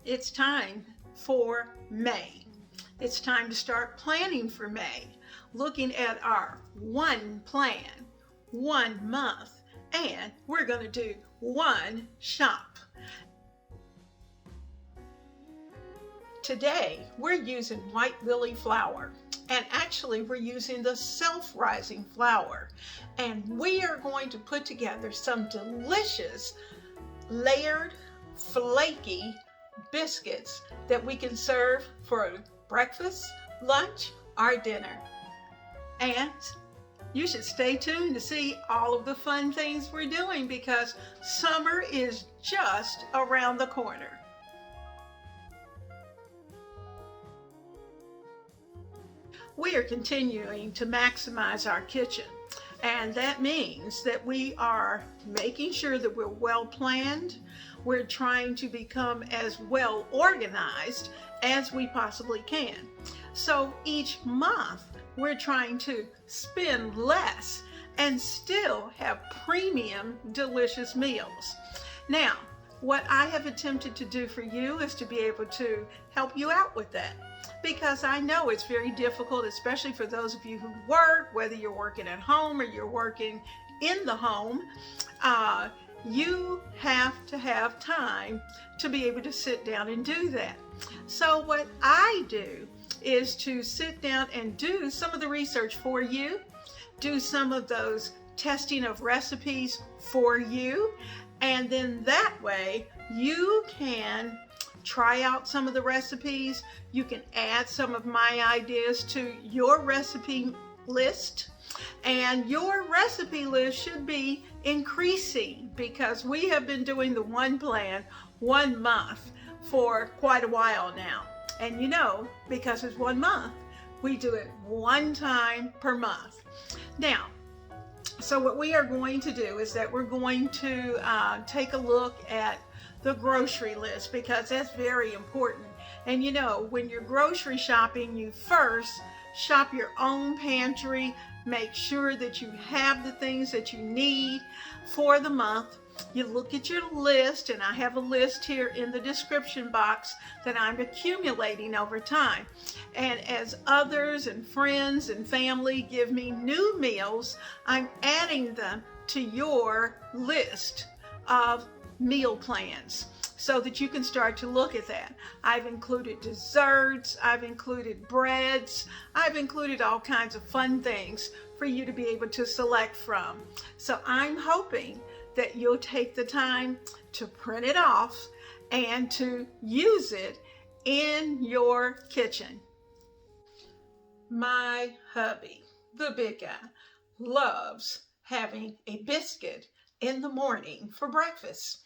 it's time for May. It's time to start planning for May, looking at our one plan, 1 month, and we're going to do one shop. Today, we're using white lily flower, and actually we're using the self-rising flour, and we are going to put together some delicious layered, flaky biscuits that we can serve for breakfast, lunch, or dinner. And you should stay tuned to see all of the fun things we're doing because summer is just around the corner. We are continuing to maximize our kitchen, and that means that we are making sure that we're well planned. We're trying to become as well organized as we possibly can. So each month we're trying to spend less and still have premium delicious meals. Now, what I have attempted to do for you is to be able to help you out with that, because I know it's very difficult, especially for those of you who work, whether you're working at home or you're working in the home. You have to have time to be able to sit down and do that. So what I do is to sit down and do some of the research for you, do some of those testing of recipes for you, and then that way you can try out some of the recipes. You can add some of my ideas to your recipe list, and your recipe list should be increasing because we have been doing the one plan, 1 month for quite a while now. And you know, because it's 1 month, we do it one time per month. Now, so what we are going to do is that we're going to take a look at the grocery list, because that's very important. And you know, when you're grocery shopping, you first shop your own pantry, make sure that you have the things that you need for the month. You look at your list, and I have a list here in the description box that I'm accumulating over time. And as others and friends and family give me new meals, I'm adding them to your list of meal plans so that you can start to look at that. I've included desserts, I've included breads, I've included all kinds of fun things for you to be able to select from. So I'm hoping that you'll take the time to print it off and to use it in your kitchen. My hubby, the big guy, loves having a biscuit in the morning for breakfast.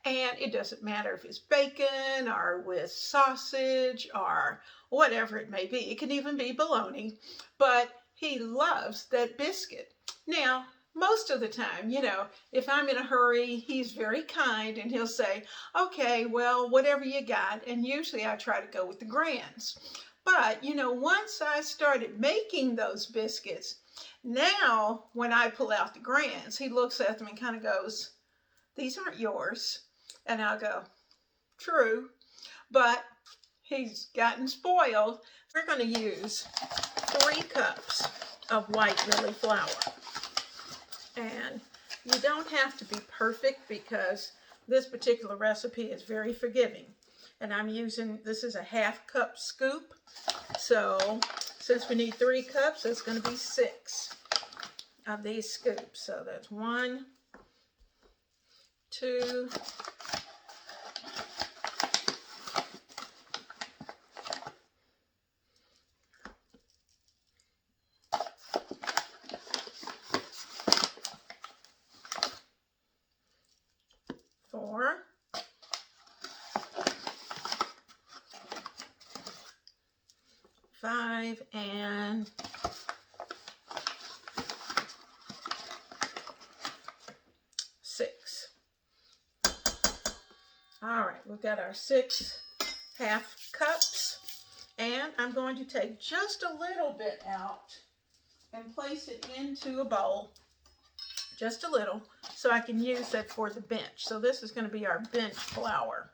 And it doesn't matter if it's bacon or with sausage or whatever it may be. It can even be bologna, but he loves that biscuit. Now, most of the time, you know, if I'm in a hurry, he's very kind and he'll say, okay, well, whatever you got. And usually I try to go with the Grands. But, you know, once I started making those biscuits, now when I pull out the Grands, he looks at them and kind of goes, these aren't yours. And I'll go, true, but he's gotten spoiled. We're going to use 3 cups of white lily flour. And you don't have to be perfect because this particular recipe is very forgiving. And I'm using, this is a 1/2 cup scoop. So since we need 3 cups, that's going to be 6 of these scoops. So that's 1, 2, 4, 5, and 6. All right, we've got our 6 1/2 cups, and I'm going to take just a little bit out and place it into a bowl, just a little, so I can use that for the bench. So this is going to be our bench flour.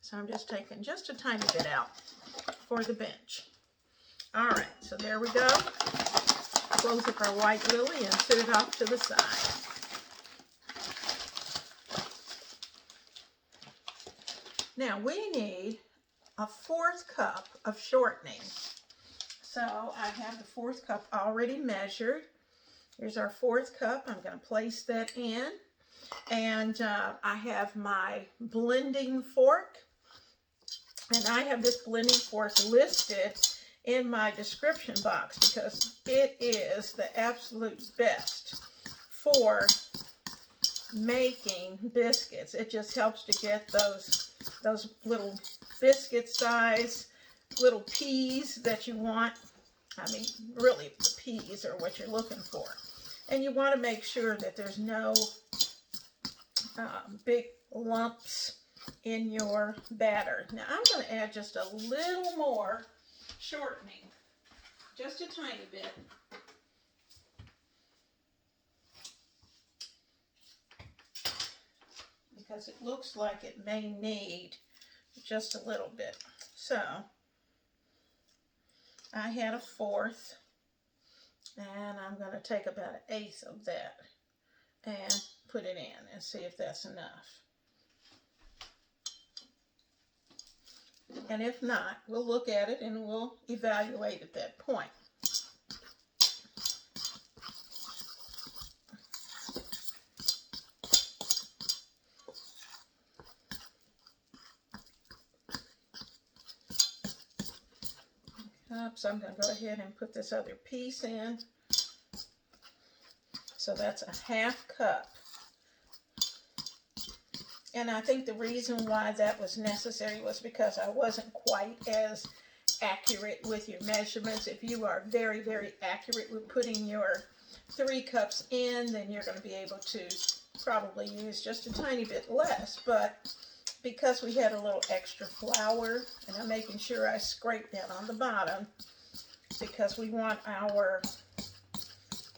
So I'm just taking just a tiny bit out for the bench. All right, so there we go. Close up our white lily and set it off to the side. Now we need a 1/4 cup of shortening. So I have the 1/4 cup already measured. Here's our 1/4 cup. I'm going to place that in. And I have my blending fork. And I have this blending fork listed in my description box because it is the absolute best for making biscuits. It just helps to get those little biscuit size little peas that you want. I mean, really, the peas are what you're looking for. And you want to make sure that there's no big lumps in your batter. Now, I'm going to add just a little more shortening, just a tiny bit. Because it looks like it may need just a little bit. So, I had a 1/4, and I'm going to take about an 1/8 of that and put it in and see if that's enough. And if not, we'll look at it and we'll evaluate at that point. So I'm going to go ahead and put this other piece in. So that's a 1/2 cup. And I think the reason why that was necessary was because I wasn't quite as accurate with your measurements. If you are very, very accurate with putting your 3 cups in, then you're going to be able to probably use just a tiny bit less. But because we had a little extra flour, and I'm making sure I scrape that on the bottom, because we want our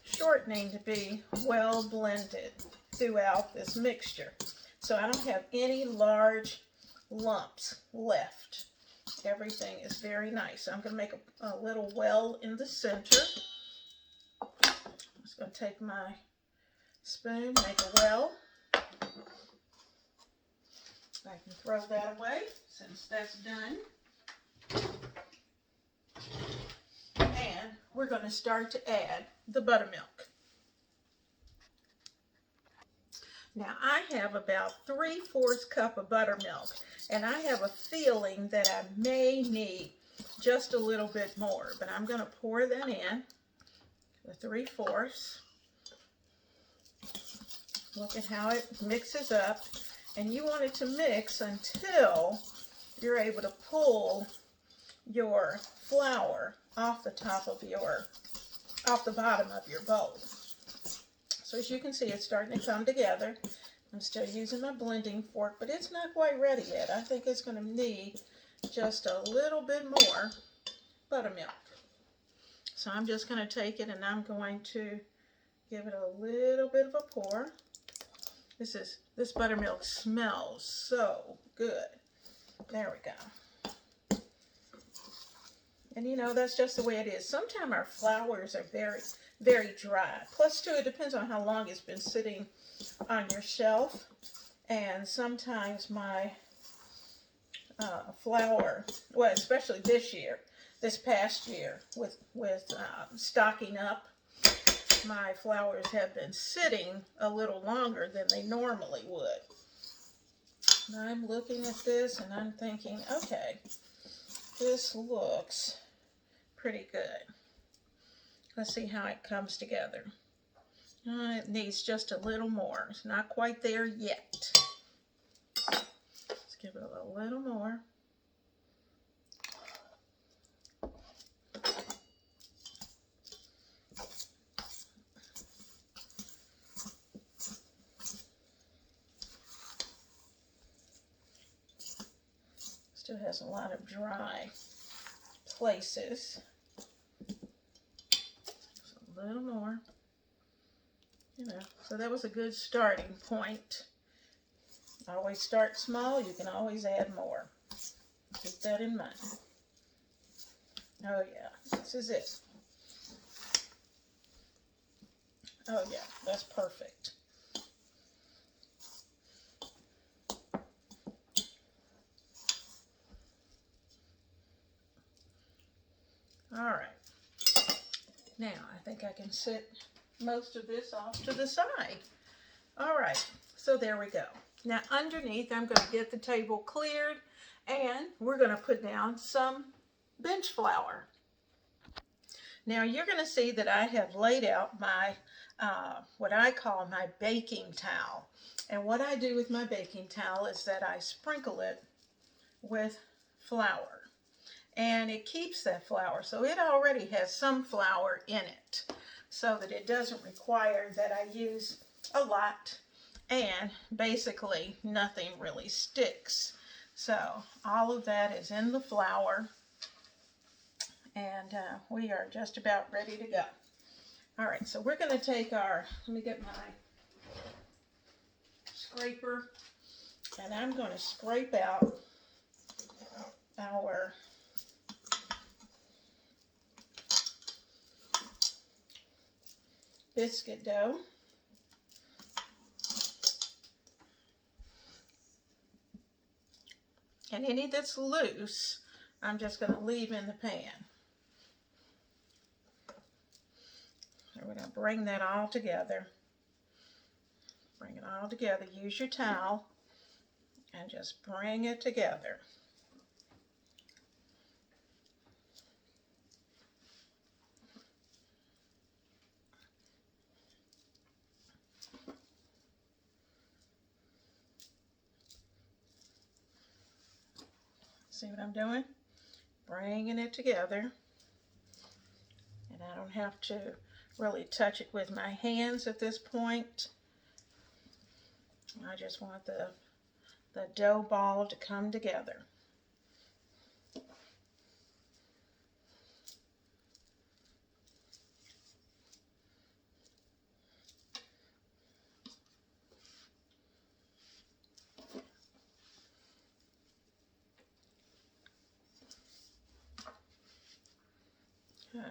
shortening to be well blended throughout this mixture. So I don't have any large lumps left. Everything is very nice. So I'm going to make a little well in the center. I'm just going to take my spoon, make a well. I can throw that away since that's done. And we're going to start to add the buttermilk. Now I have about 3/4 cup of buttermilk, and I have a feeling that I may need just a little bit more, but I'm going to pour that in, the 3/4. Look at how it mixes up, and you want it to mix until you're able to pull your flour off the bottom of your bowl. So as you can see, it's starting to come together. I'm still using my blending fork, but it's not quite ready yet. I think it's going to need just a little bit more buttermilk. So I'm just going to take it and I'm going to give it a little bit of a pour. This buttermilk smells so good. There we go. And you know, that's just the way it is. Sometimes our flours are very, very dry. Plus, too, it depends on how long it's been sitting on your shelf. And sometimes my flour, well, especially this past year, with stocking up, my flours have been sitting a little longer than they normally would. And I'm looking at this and I'm thinking, okay, this looks pretty good. Let's see how it comes together. It needs just a little more. It's not quite there yet. Let's give it a little more. Still has a lot of dry places. Just a little more. You know, so that was a good starting point. Always start small. You can always add more. Keep that in mind. Oh yeah, this is it. Oh yeah, that's perfect. All right. Now I think I can set most of this off to the side. All right, so there we go. Now underneath, I'm going to get the table cleared, and we're going to put down some bench flour. Now you're going to see that I have laid out my, what I call my baking towel. And what I do with my baking towel is that I sprinkle it with flour. And it keeps that flour, so it already has some flour in it, so that it doesn't require that I use a lot, and basically nothing really sticks. So all of that is in the flour, and we are just about ready to go. All right, so we're going to take our, let me get my scraper, and I'm going to scrape out our biscuit dough. And any that's loose, I'm just going to leave in the pan. And we're going to bring that all together. Bring it all together. Use your towel and just bring it together. See what I'm doing? Bringing it together. And I don't have to really touch it with my hands at this point. I just want the dough ball to come together. Okay.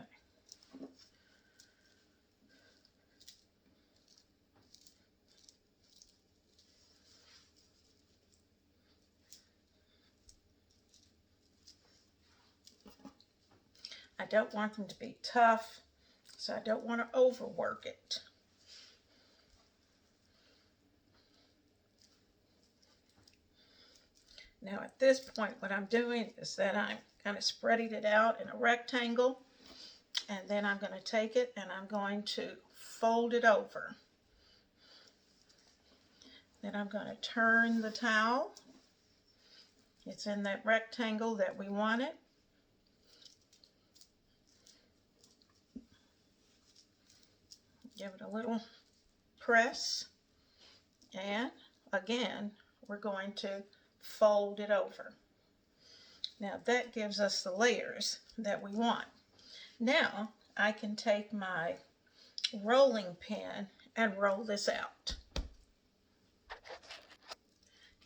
I don't want them to be tough, so I don't want to overwork it. Now at this point, what I'm doing is that I'm kind of spreading it out in a rectangle, and then I'm going to take it and I'm going to fold it over. Then I'm going to turn the towel. It's in that rectangle that we want it. Give it a little press, and again we're going to fold it over. Now that gives us the layers that we want. Now I can take my rolling pin and roll this out.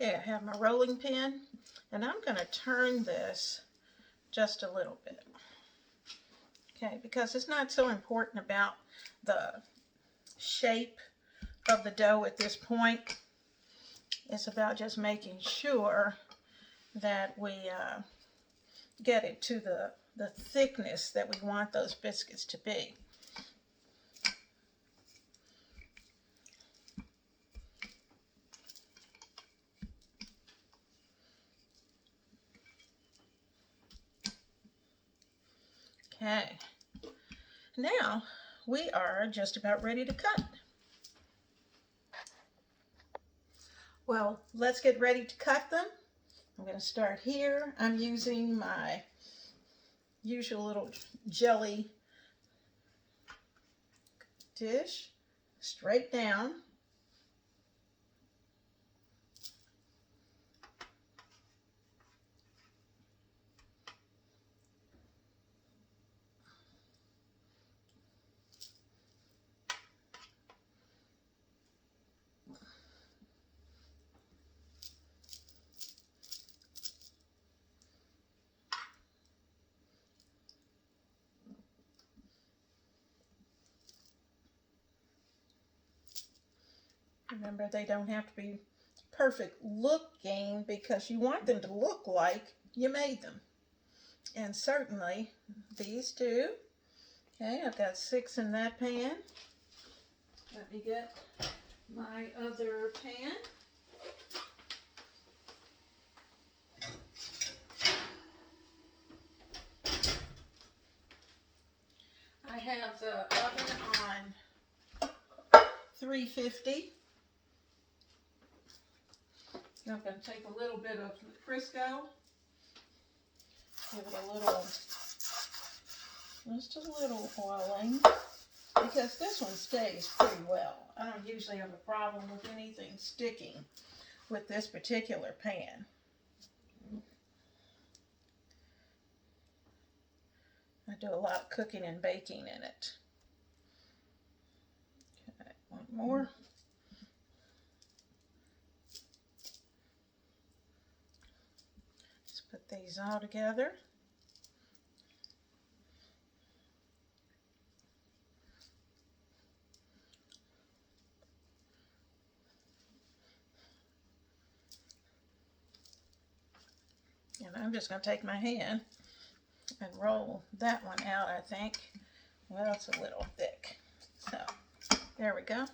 Okay, I have my rolling pin, and I'm going to turn this just a little bit. Okay, because it's not so important about the shape of the dough at this point. It's about just making sure that we get it to the thickness that we want those biscuits to be. Okay, now we are just about ready to cut. Well, let's get ready to cut them. I'm going to start here. I'm using my usual little jelly dish, straight down. Remember, they don't have to be perfect looking because you want them to look like you made them. And certainly these do. Okay, I've got 6 in that pan. Let me get my other pan. I have the oven on 350. I'm going to take a little bit of Crisco, give it a little, just a little oiling, because this one stays pretty well. I don't usually have a problem with anything sticking with this particular pan. I do a lot of cooking and baking in it. Okay, one more. Let's put these all together. And I'm just going to take my hand and roll that one out, I think. Well, it's a little thick. So, there we go.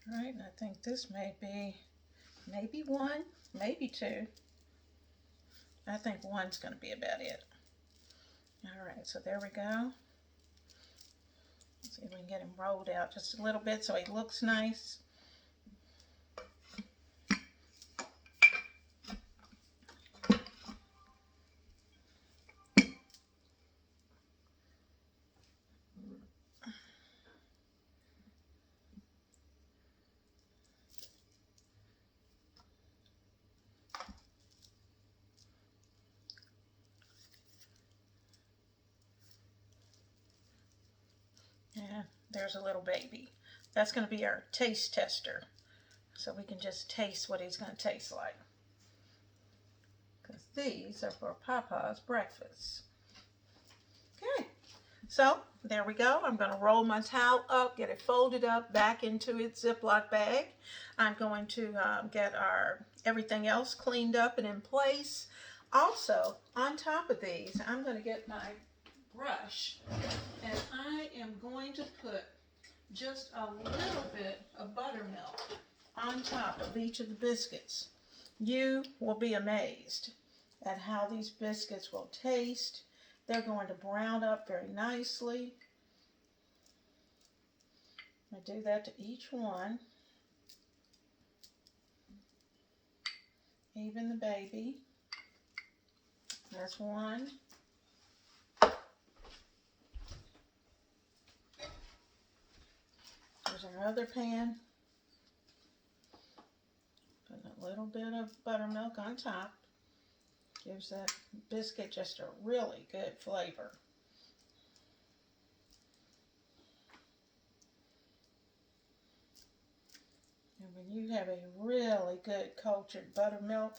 All right, I think this may be maybe 1, maybe 2. I think 1's going to be about it. All right, so there we go. Let's see if we can get him rolled out just a little bit so he looks nice. Yeah, there's a little baby. That's going to be our taste tester. So we can just taste what he's going to taste like. Because these are for Papa's breakfast. Okay, so there we go. I'm going to roll my towel up, get it folded up back into its Ziploc bag. I'm going to get our everything else cleaned up and in place. Also, on top of these, I'm going to get my brush, and I am going to put just a little bit of buttermilk on top of each of the biscuits. You will be amazed at how these biscuits will taste. They're going to brown up very nicely. I do that to each one. Even the baby. That's one. There's our other pan. Putting a little bit of buttermilk on top. Gives that biscuit just a really good flavor. And when you have a really good cultured buttermilk,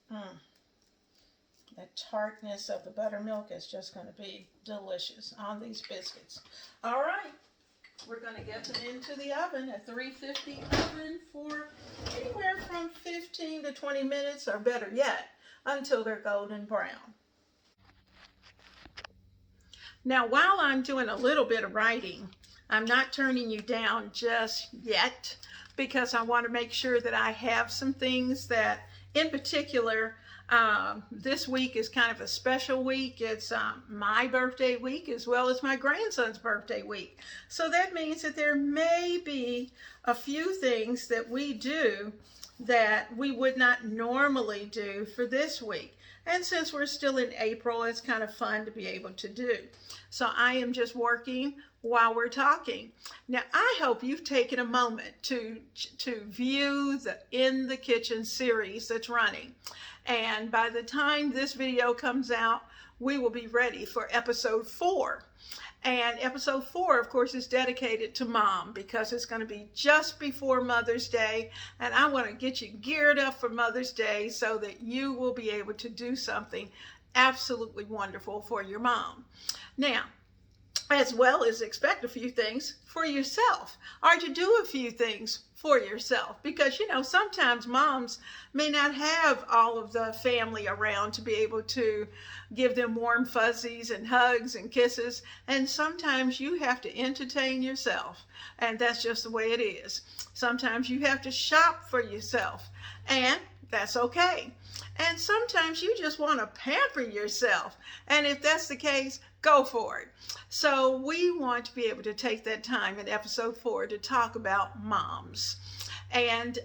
the tartness of the buttermilk is just going to be delicious on these biscuits. All right. We're going to get them into the oven, a 350 oven, for anywhere from 15 to 20 minutes, or better yet, until they're golden brown. Now, while I'm doing a little bit of writing, I'm not turning you down just yet, because I want to make sure that I have some things that, in particular, this week is kind of a special week. It's my birthday week as well as my grandson's birthday week. So that means that there may be a few things that we do that we would not normally do for this week. And since we're still in April, it's kind of fun to be able to do. So I am just working while we're talking. Now, I hope you've taken a moment to view the In the Kitchen series that's running. And by the time this video comes out, we will be ready for episode 4. And episode 4, of course, is dedicated to mom because it's going to be just before Mother's Day. And I want to get you geared up for Mother's Day so that you will be able to do something absolutely wonderful for your mom. Now, as well as expect a few things for yourself, or to do a few things for yourself, because sometimes moms may not have all of the family around to be able to give them warm fuzzies and hugs and kisses, and sometimes you have to entertain yourself, and that's just the way it is. Sometimes you have to shop for yourself, and that's okay. And sometimes you just want to pamper yourself, and if that's the case, go for it. So we want to be able to take that time in episode 4 to talk about moms. And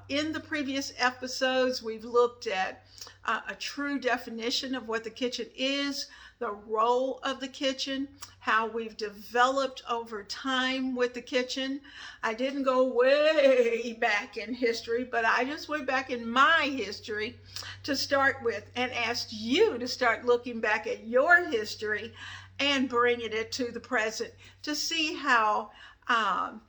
in the previous episodes, we've looked at a true definition of what the kitchen is, the role of the kitchen, how we've developed over time with the kitchen. I didn't go way back in history, but I just went back in my history to start with and asked you to start looking back at your history and bringing it to the present to see how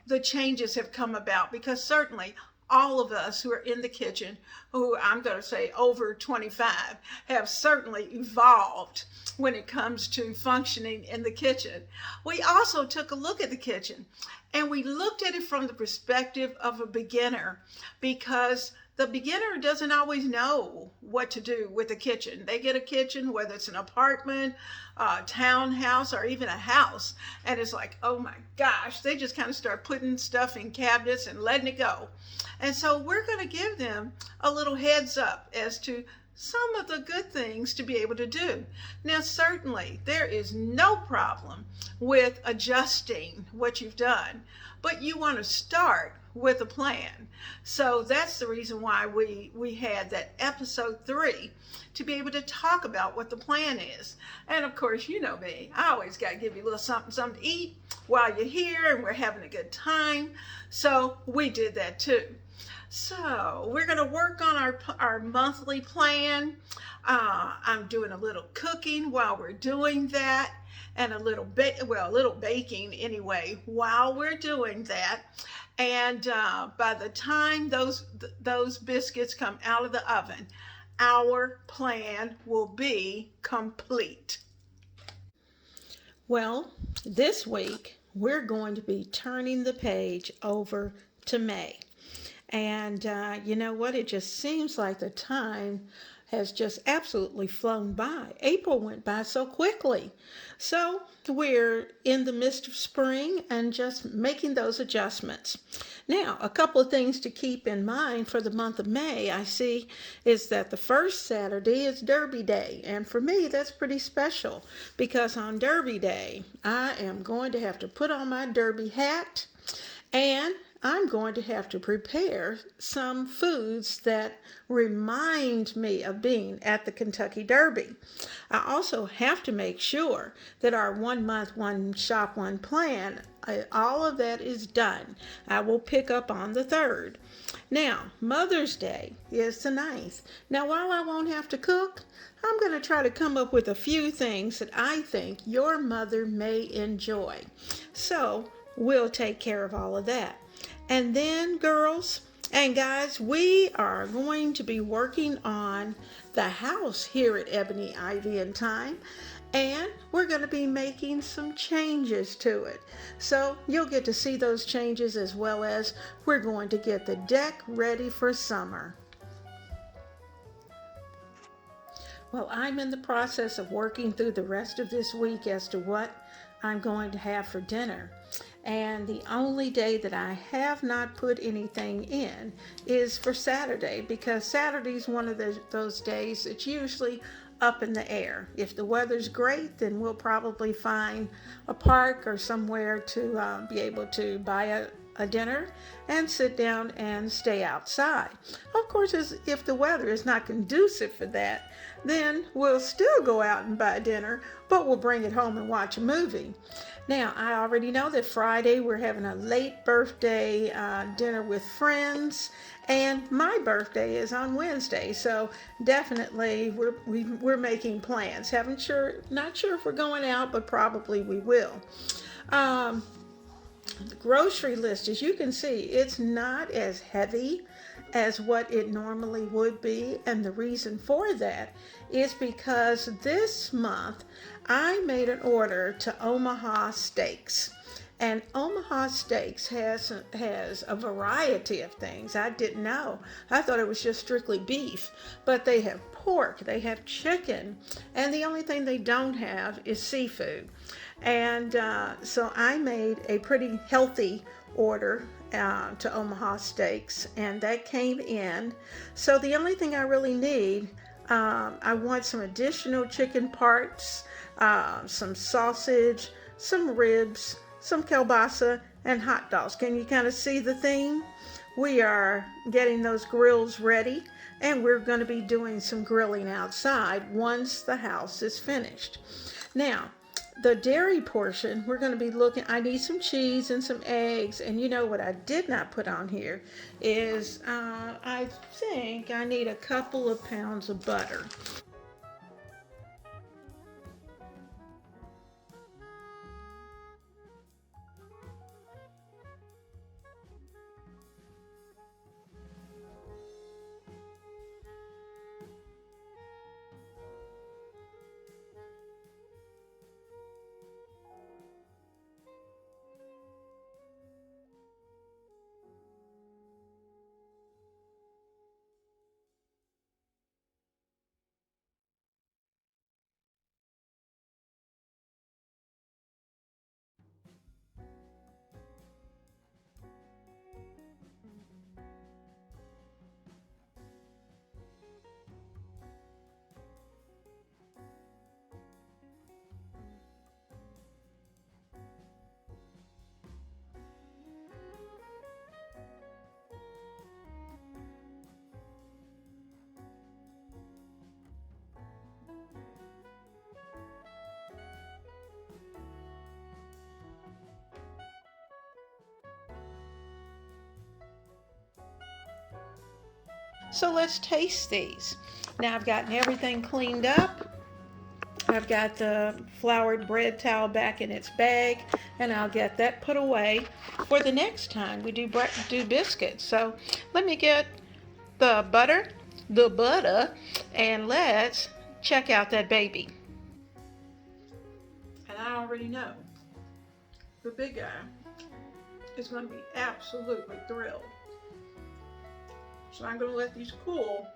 the changes have come about, because certainly all of us who are in the kitchen, who I'm going to say over 25, have certainly evolved when it comes to functioning in the kitchen. We also took a look at the kitchen and we looked at it from the perspective of a beginner, because the beginner doesn't always know what to do with a kitchen. They get a kitchen, whether it's an apartment, a townhouse, or even a house, and it's like, oh my gosh, they just kind of start putting stuff in cabinets and letting it go. And so we're going to give them a little heads up as to some of the good things to be able to do. Now, certainly, there is no problem with adjusting what you've done, but you want to start with a plan. So that's the reason why we had that episode 3, to be able to talk about what the plan is. And of course, you know me, I always got to give you a little something to eat while you're here and we're having a good time. So we did that too. So we're going to work on our monthly plan. I'm doing a little cooking while we're doing that, and a little baking anyway while we're doing that. And by the time those biscuits come out of the oven, our plan will be complete. Well, this week we're going to be turning the page over to May. And you know what? It just seems like the time has just absolutely flown by. April went by so quickly. So we're in the midst of spring and just making those adjustments. Now, a couple of things to keep in mind for the month of May, I see, is that the first Saturday is Derby Day. And for me, that's pretty special, because on Derby Day, I am going to have to put on my derby hat, and I'm going to have to prepare some foods that remind me of being at the Kentucky Derby. I also have to make sure that our 1 month, 1 shop, 1 plan, all of that is done. I will pick up on the 3rd. Now, Mother's Day is the 9th. Now, while I won't have to cook, I'm going to try to come up with a few things that I think your mother may enjoy. So, we'll take care of all of that. And then, girls and guys, we are going to be working on the house here at Ebony, Ivy, and Thyme, and we're going to be making some changes to it. So you'll get to see those changes, as well as we're going to get the deck ready for summer. Well, I'm in the process of working through the rest of this week as to what I'm going to have for dinner. And the only day that I have not put anything in is for Saturday, because Saturday is one of those days that's usually up in the air. If the weather's great, then we'll probably find a park or somewhere to be able to buy a dinner and sit down and stay outside. Of course, if the weather is not conducive for that, then we'll still go out and buy dinner, but we'll bring it home and watch a movie. Now, I already know that Friday we're having a late birthday dinner with friends, and my birthday is on Wednesday, so definitely we're making plans. Not sure if we're going out, but probably we will. Um, the grocery list, as you can see, it's not as heavy as what it normally would be. And the reason for that is because this month I made an order to Omaha Steaks. And Omaha Steaks has a variety of things. I didn't know. I thought it was just strictly beef, but they have pork, they have chicken, and the only thing they don't have is seafood. And so I made a pretty healthy order to Omaha Steaks, and that came in. So the only thing I really need, I want some additional chicken parts, some sausage, some ribs, some kielbasa, and hot dogs. Can you kind of see the theme? We are getting those grills ready, and we're going to be doing some grilling outside once the house is finished. Now, the dairy portion, we're going to be looking, I need some cheese and some eggs, and you know what I did not put on here is I think I need a couple of pounds of butter. So let's taste these. Now I've gotten everything cleaned up. I've got the floured bread towel back in its bag, and I'll get that put away for the next time we do biscuits. So let me get the butter, and let's check out that baby. And I already know the big guy is going to be absolutely thrilled. So I'm going to let these cool.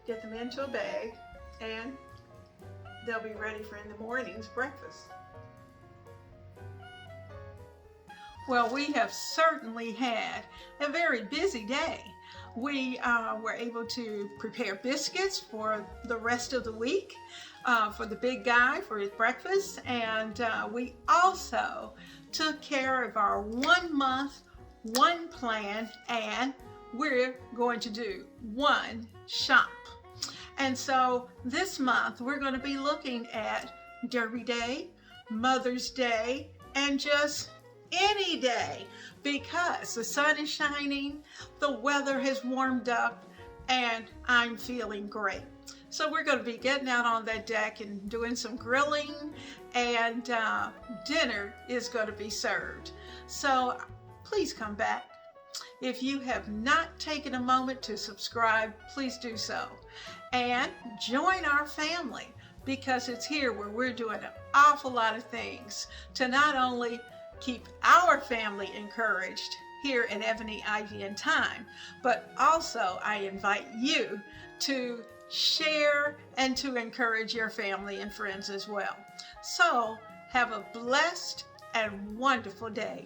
Get them into a bag, and they'll be ready for in the morning's breakfast. Well, we have certainly had a very busy day. We were able to prepare biscuits for the rest of the week for the big guy for his breakfast, and we also took care of our 1 month, one plan, and we're going to do one shop. And so this month we're going to be looking at Derby Day, Mother's Day, and just any day, because the sun is shining, the weather has warmed up, and I'm feeling great. So we're going to be getting out on that deck and doing some grilling, and dinner is going to be served. So please come back. If you have not taken a moment to subscribe, please do so. And join our family, because it's here where we're doing an awful lot of things to not only keep our family encouraged here at Ebony, Ivy, and Thyme, but also I invite you to share and to encourage your family and friends as well. So have a blessed and wonderful day.